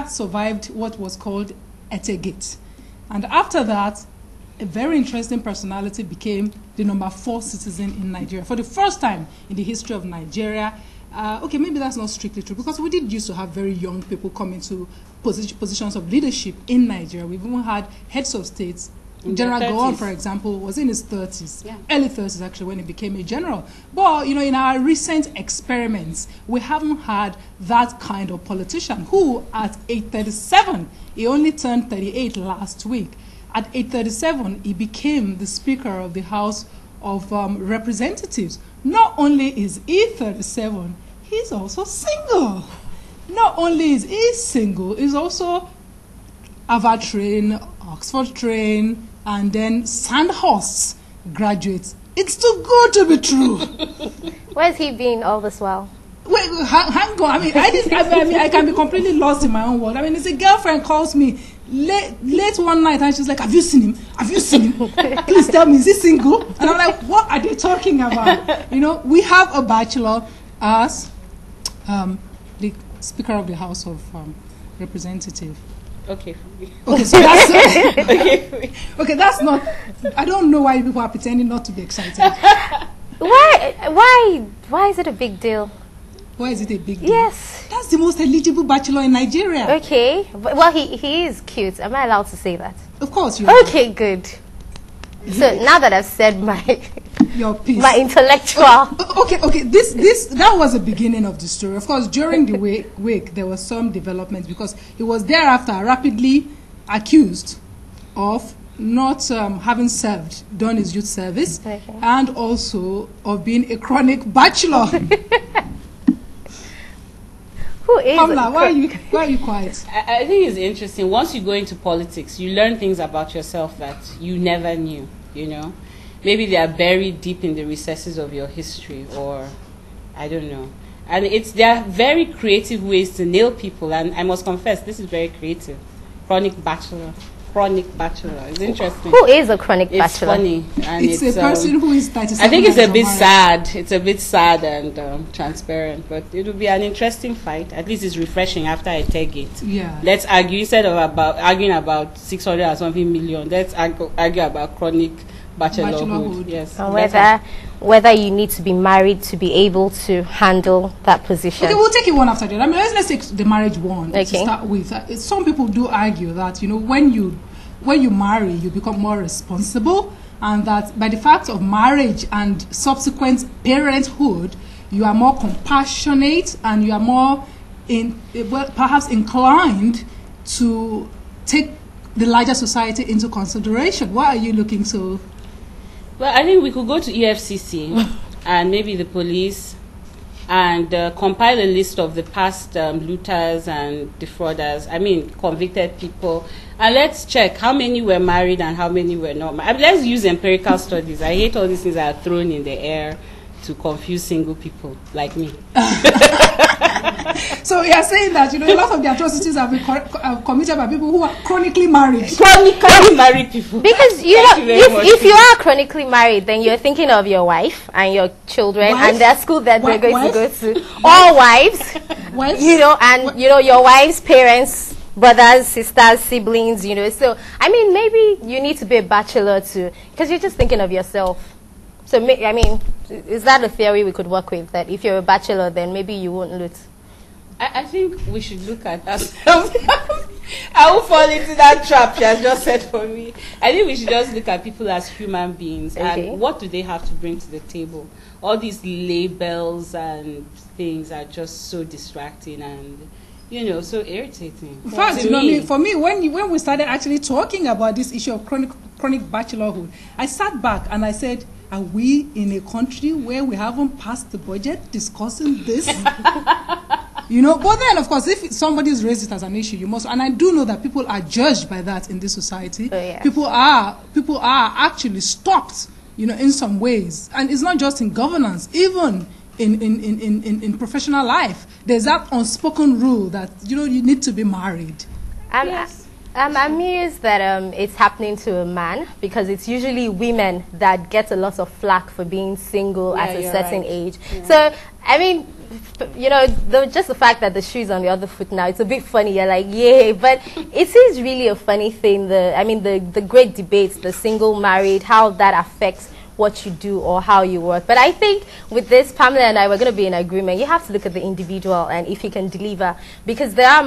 survived what was called Etegate. And after that, a very interesting personality became the number 4 citizen in Nigeria. For the first time in the history of Nigeria, okay, maybe that's not strictly true, because we did used to have very young people come into positions of leadership in Nigeria. We've even had heads of states. General Gowon, for example, was in his 30s, early 30s actually, when he became a general. But, you know, in our recent experiments, we haven't had that kind of politician who, at 837, he only turned 38 last week. At 837, he became the Speaker of the House of Representatives. Not only is he 37, he's also single. Not only is he single, he's also Harvard trained, Oxford trained, and then Sandhurst graduate. It's too good to be true. Where's he been all this while? Wait, hang on. I mean, I can be completely lost in my own world. I mean, it's a girlfriend calls me late one night and she's like, "Have you seen him? Have you seen him? Please tell me, is he single?" And I'm like, "What are they talking about?" You know, we have a bachelor as the Speaker of the House of Representatives. Okay. Okay, so that's okay. That's not. I don't know why people are pretending not to be excited. Why is it a big deal? Why is it a big deal? Yes. That's the most eligible bachelor in Nigeria. Okay. Well, he is cute. Am I allowed to say that? Of course you are. Okay, good. So now that I've said your piece, my intellectual. Okay. That was the beginning of the story. Of course, during the week there was some developments because he was thereafter rapidly accused of not having done his youth service, and also of being a chronic bachelor. Who is Pamela, why are you quiet? I think it's interesting. Once you go into politics, you learn things about yourself that you never knew, you know. Maybe they are buried deep in the recesses of your history, or I don't know. And there are very creative ways to nail people, and I must confess, this is very creative. Chronic bachelor. It's interesting. Who is a chronic bachelor? It's funny. And it's a person who is 37. I think it's a bit sad. It's a bit sad and transparent, but it will be an interesting fight. At least it's refreshing after I take it. Yeah. Let's argue instead of arguing about 600 or something million. Let's argue about chronic bachelorhood. Yes. And whether you need to be married to be able to handle that position. Okay, we'll take it one after the other. I mean, let's take the marriage one to start with. Some people do argue that, you know, when you marry, you become more responsible, and that by the fact of marriage and subsequent parenthood, you are more compassionate and you are more perhaps inclined to take the larger society into consideration. Why are you looking so? Well, I think we could go to EFCC and maybe the police and compile a list of the past looters and defrauders, I mean convicted people, and let's check how many were married and how many were not married. I mean, let's use empirical studies. I hate all these things that are thrown in the air to confuse single people like me. So you are saying that, you know, a lot of the atrocities have been committed by people who are chronically married. Chronically married people. Because you know, if you are chronically married, then you're thinking of your wife and your children and their school that they're going to go to. All wives, you know, and you know your wife's parents, brothers, sisters, siblings, you know. So I mean, maybe you need to be a bachelor too, because you're just thinking of yourself. So I mean, is that a theory we could work with? That if you're a bachelor, then maybe you won't loot. I think we should look at ourselves. I will fall into that trap she has just said for me. I think we should just look at people as human beings and what do they have to bring to the table. All these labels and things are just so distracting and, you know, so irritating. In fact, you know, for me, when we started actually talking about this issue of chronic bachelorhood, I sat back and I said, are we in a country where we haven't passed the budget discussing this? You know, but then, of course, if somebody's raised it as an issue, you must, and I do know that people are judged by that in this society. People are actually stopped, you know, in some ways. And it's not just in governance, even in professional life. There's that unspoken rule that, you know, you need to be married. I'm amused that it's happening to a man, because it's usually women that get a lot of flack for being single at a certain age. So, I mean, you know, just the fact that the shoe's on the other foot now, it's a bit funny. You're like, yay. But it is really a funny thing. The great debates, the single, married, how that affects what you do or how you work. But I think with this, Pamela and I, we're going to be in agreement. You have to look at the individual and if he can deliver, because there are